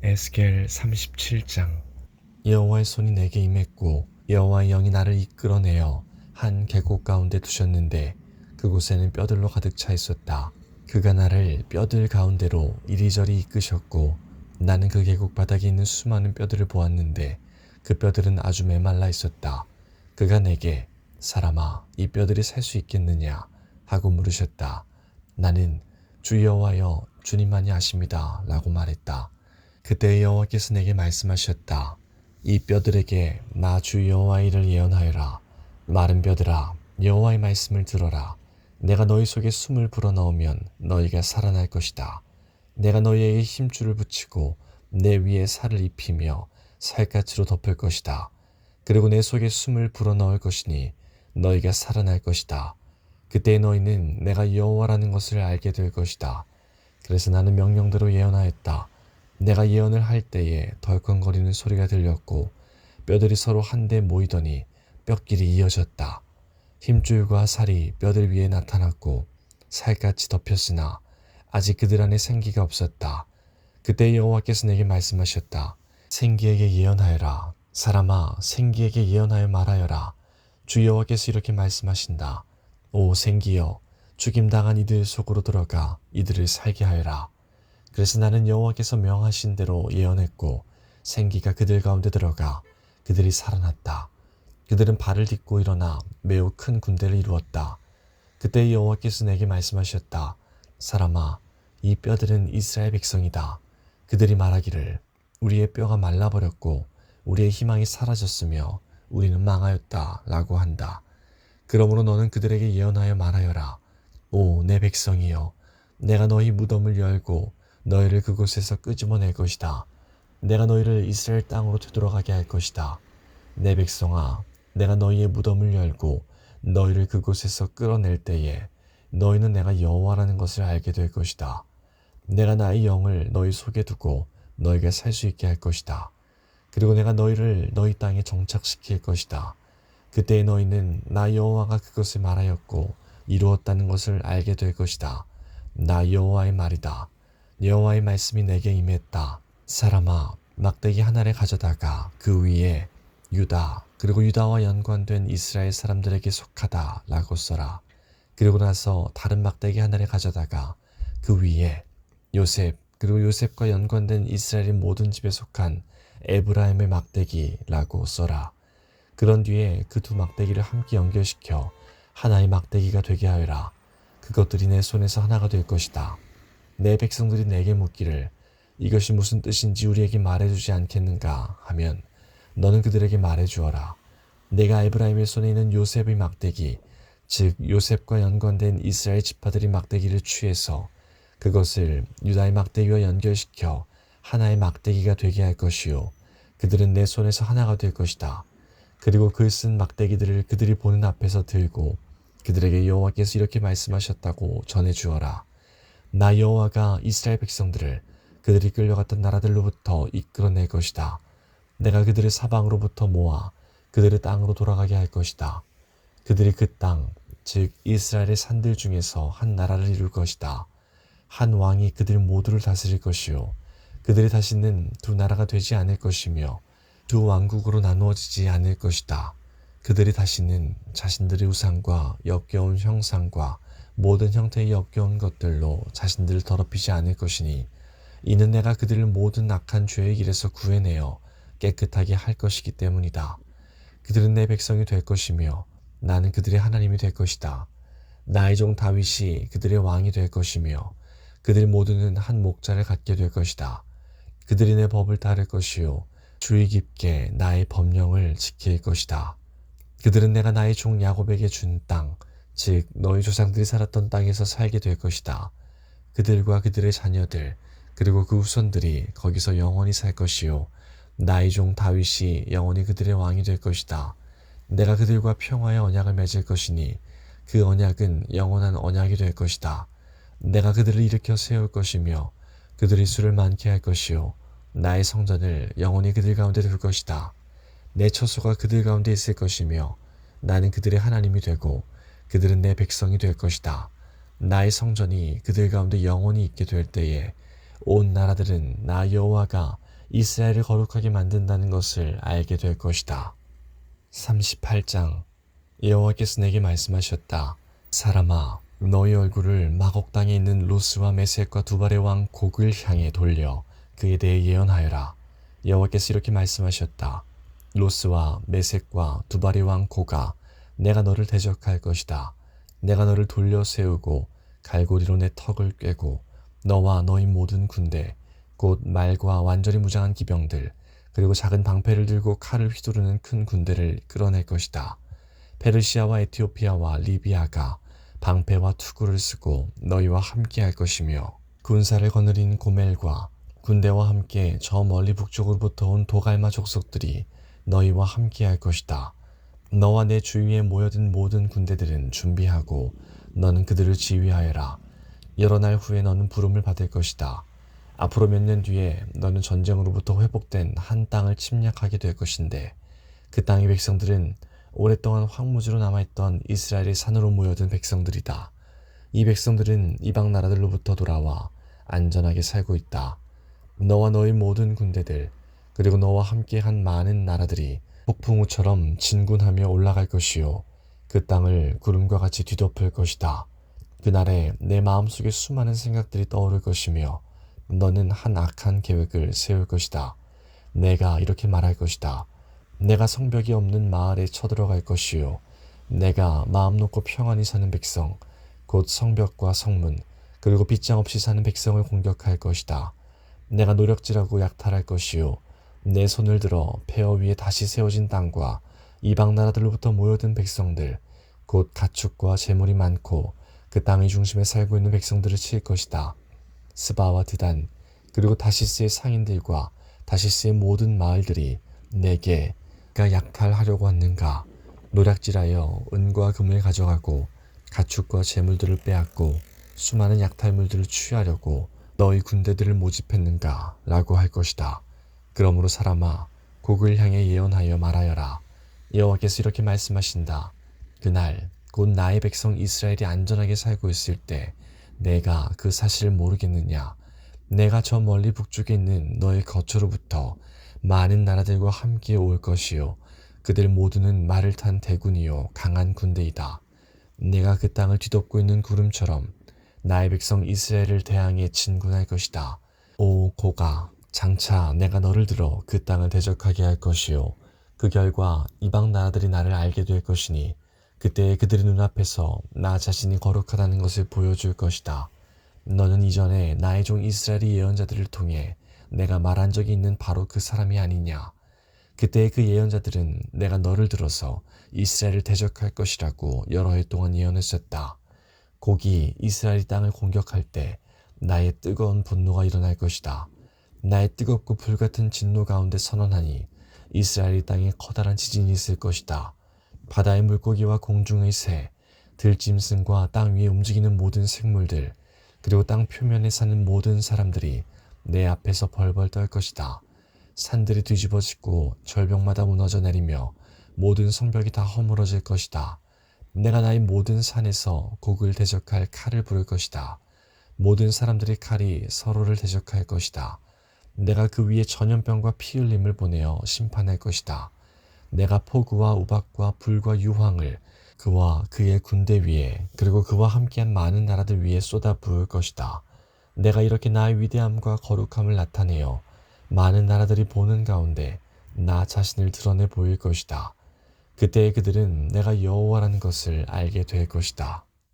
에스겔 37장. 여호와의 손이 내게 임했고 여호와의 영이 나를 이끌어내어 한 계곡 가운데 두셨는데 그곳에는 뼈들로 가득 차 있었다. 그가 나를 뼈들 가운데로 이리저리 이끄셨고 나는 그 계곡 바닥에 있는 수많은 뼈들을 보았는데 그 뼈들은 아주 메말라 있었다. 그가 내게 사람아 이 뼈들이 살 수 있겠느냐 하고 물으셨다. 나는 주 여호와여 주님만이 아십니다 라고 말했다. 그때 여호와께서 내게 말씀하셨다. 이 뼈들에게 나 주 여호와의 일을 예언하여라. 마른 뼈들아 여호와의 말씀을 들어라. 내가 너희 속에 숨을 불어넣으면 너희가 살아날 것이다. 내가 너희에게 힘줄을 붙이고 내 위에 살을 입히며 살갗으로 덮을 것이다. 그리고 내 속에 숨을 불어넣을 것이니 너희가 살아날 것이다. 그때 너희는 내가 여호와라는 것을 알게 될 것이다. 그래서 나는 명령대로 예언하였다. 내가 예언을 할 때에 덜컹거리는 소리가 들렸고 뼈들이 서로 한데 모이더니 뼈끼리 이어졌다. 힘줄과 살이 뼈들 위에 나타났고 살같이 덮였으나 아직 그들 안에 생기가 없었다. 그때 여호와께서 내게 말씀하셨다. 생기에게 예언하여라. 사람아 생기에게 예언하여 말하여라. 주 여호와께서 이렇게 말씀하신다. 오 생기여 죽임당한 이들 속으로 들어가 이들을 살게 하여라. 그래서 나는 여호와께서 명하신 대로 예언했고 생기가 그들 가운데 들어가 그들이 살아났다. 그들은 발을 딛고 일어나 매우 큰 군대를 이루었다. 그때 여호와께서 내게 말씀하셨다. 사람아 이 뼈들은 이스라엘 백성이다. 그들이 말하기를 우리의 뼈가 말라버렸고 우리의 희망이 사라졌으며 우리는 망하였다 라고 한다. 그러므로 너는 그들에게 예언하여 말하여라. 오 내 백성이여 내가 너희 무덤을 열고 너희를 그곳에서 끄집어낼 것이다. 내가 너희를 이스라엘 땅으로 되돌아가게 할 것이다. 내 백성아 내가 너희의 무덤을 열고 너희를 그곳에서 끌어낼 때에 너희는 내가 여호와라는 것을 알게 될 것이다. 내가 나의 영을 너희 속에 두고 너희가 살 수 있게 할 것이다. 그리고 내가 너희를 너희 땅에 정착시킬 것이다. 그때 너희는 나 여호와가 그것을 말하였고 이루었다는 것을 알게 될 것이다. 나 여호와의 말이다. 여호와의 말씀이 내게 임했다. 사람아 막대기 하나를 가져다가 그 위에 유다 그리고 유다와 연관된 이스라엘 사람들에게 속하다 라고 써라. 그리고 나서 다른 막대기 하나를 가져다가 그 위에 요셉 그리고 요셉과 연관된 이스라엘의 모든 집에 속한 에브라임의 막대기라고 써라. 그런 뒤에 그 두 막대기를 함께 연결시켜 하나의 막대기가 되게 하여라. 그것들이 내 손에서 하나가 될 것이다. 내 백성들이 내게 묻기를 이것이 무슨 뜻인지 우리에게 말해주지 않겠는가 하면 너는 그들에게 말해주어라. 내가 에브라임의 손에 있는 요셉의 막대기 즉 요셉과 연관된 이스라엘 지파들이 막대기를 취해서 그것을 유다의 막대기와 연결시켜 하나의 막대기가 되게 할 것이요 그들은 내 손에서 하나가 될 것이다. 그리고 글 쓴 막대기들을 그들이 보는 앞에서 들고 그들에게 여호와께서 이렇게 말씀하셨다고 전해주어라. 나 여호와가 이스라엘 백성들을 그들이 끌려갔던 나라들로부터 이끌어낼 것이다. 내가 그들을 사방으로부터 모아 그들의 땅으로 돌아가게 할 것이다. 그들이 그 땅, 즉 이스라엘의 산들 중에서 한 나라를 이룰 것이다. 한 왕이 그들 모두를 다스릴 것이요 그들이 다시는 두 나라가 되지 않을 것이며 두 왕국으로 나누어지지 않을 것이다. 그들이 다시는 자신들의 우상과 역겨운 형상과 모든 형태의 역겨운 것들로 자신들을 더럽히지 않을 것이니 이는 내가 그들을 모든 악한 죄의 길에서 구해내어 깨끗하게 할 것이기 때문이다. 그들은 내 백성이 될 것이며 나는 그들의 하나님이 될 것이다. 나의 종 다윗이 그들의 왕이 될 것이며 그들 모두는 한 목자를 갖게 될 것이다. 그들이 내 법을 따를 것이요 주의 깊게 나의 법령을 지킬 것이다. 그들은 내가 나의 종 야곱에게 준 땅, 즉 너희 조상들이 살았던 땅에서 살게 될 것이다. 그들과 그들의 자녀들 그리고 그 후손들이 거기서 영원히 살 것이요 나의 종 다윗이 영원히 그들의 왕이 될 것이다. 내가 그들과 평화의 언약을 맺을 것이니 그 언약은 영원한 언약이 될 것이다. 내가 그들을 일으켜 세울 것이며 그들이 수를 많게 할 것이요 나의 성전을 영원히 그들 가운데 둘 것이다. 내 처소가 그들 가운데 있을 것이며 나는 그들의 하나님이 되고 그들은 내 백성이 될 것이다. 나의 성전이 그들 가운데 영원히 있게 될 때에 온 나라들은 나 여호와가 이스라엘을 거룩하게 만든다는 것을 알게 될 것이다. 38장. 여호와께서 내게 말씀하셨다. 사람아, 너희 얼굴을 마곡 땅에 있는 로스와 메섹과 두발의 왕 곡을 향해 돌려 그에 대해 예언하여라. 여호와께서 이렇게 말씀하셨다. 로스와 메섹과 두발의 왕 고가, 내가 너를 대적할 것이다. 내가 너를 돌려 세우고 갈고리로 내 턱을 꿰고 너와 너희 모든 군대, 곧 말과 완전히 무장한 기병들, 그리고 작은 방패를 들고 칼을 휘두르는 큰 군대를 끌어낼 것이다. 페르시아와 에티오피아와 리비아가 방패와 투구를 쓰고 너희와 함께 할 것이며, 군사를 거느린 고멜과 군대와 함께 저 멀리 북쪽으로부터 온 도갈마 족속들이 너희와 함께 할 것이다. 너와 내 주위에 모여든 모든 군대들은 준비하고 너는 그들을 지휘하여라. 여러 날 후에 너는 부름을 받을 것이다. 앞으로 몇 년 뒤에 너는 전쟁으로부터 회복된 한 땅을 침략하게 될 것인데, 그 땅의 백성들은 오랫동안 황무지로 남아있던 이스라엘의 산으로 모여든 백성들이다. 이 백성들은 이방 나라들로부터 돌아와 안전하게 살고 있다. 너와 너의 모든 군대들, 그리고 너와 함께한 많은 나라들이 폭풍우처럼 진군하며 올라갈 것이요, 그 땅을 구름과 같이 뒤덮을 것이다. 그날에 내 마음속에 수많은 생각들이 떠오를 것이며 너는 한 악한 계획을 세울 것이다. 내가 이렇게 말할 것이다. 내가 성벽이 없는 마을에 쳐들어갈 것이요, 내가 마음 놓고 평안히 사는 백성, 곧 성벽과 성문, 그리고 빗장 없이 사는 백성을 공격할 것이다. 내가 노력질하고 약탈할 것이요, 내 손을 들어 폐허 위에 다시 세워진 땅과 이방 나라들로부터 모여든 백성들, 곧 가축과 재물이 많고 그 땅의 중심에 살고 있는 백성들을 칠 것이다. 스바와 드단, 그리고 다시스의 상인들과 다시스의 모든 마을들이 내게 약탈하려고 하는가? 노략질하여 은과 금을 가져가고 가축과 재물들을 빼앗고 수많은 약탈물들을 취하려고 너희 군대들을 모집했는가? 라고 할 것이다. 그러므로 사람아, 곡을 향해 예언하여 말하여라. 여호와께서 이렇게 말씀하신다. 그날 곧 나의 백성 이스라엘이 안전하게 살고 있을 때 내가 그 사실을 모르겠느냐? 내가 저 멀리 북쪽에 있는 너의 거처로부터 많은 나라들과 함께 올 것이요, 그들 모두는 말을 탄 대군이요 강한 군대이다. 내가 그 땅을 뒤덮고 있는 구름처럼 나의 백성 이스라엘을 대항해 진군할 것이다. 오 고가, 장차 내가 너를 들어 그 땅을 대적하게 할 것이요, 그 결과 이방 나라들이 나를 알게 될 것이니 그때 그들의 눈앞에서 나 자신이 거룩하다는 것을 보여줄 것이다. 너는 이전에 나의 종 이스라엘의 예언자들을 통해 내가 말한 적이 있는 바로 그 사람이 아니냐? 그때 그 예언자들은 내가 너를 들어서 이스라엘을 대적할 것이라고 여러 해 동안 예언했었다. 곡이 이스라엘 땅을 공격할 때 나의 뜨거운 분노가 일어날 것이다. 나의 뜨겁고 불같은 진노 가운데 선언하니 이스라엘 땅에 커다란 지진이 있을 것이다. 바다의 물고기와 공중의 새, 들짐승과 땅 위에 움직이는 모든 생물들, 그리고 땅 표면에 사는 모든 사람들이 내 앞에서 벌벌 떨 것이다. 산들이 뒤집어지고 절벽마다 무너져 내리며 모든 성벽이 다 허물어질 것이다. 내가 나의 모든 산에서 곡을 대적할 칼을 부를 것이다. 모든 사람들의 칼이 서로를 대적할 것이다. 내가 그 위에 전염병과 피 흘림을 보내어 심판할 것이다. 내가 폭우와 우박과 불과 유황을 그와 그의 군대 위에, 그리고 그와 함께한 많은 나라들 위에 쏟아 부을 것이다. 내가 이렇게 나의 위대함과 거룩함을 나타내어 많은 나라들이 보는 가운데 나 자신을 드러내 보일 것이다. 그때 그들은 내가 여호와라는 것을 알게 될 것이다.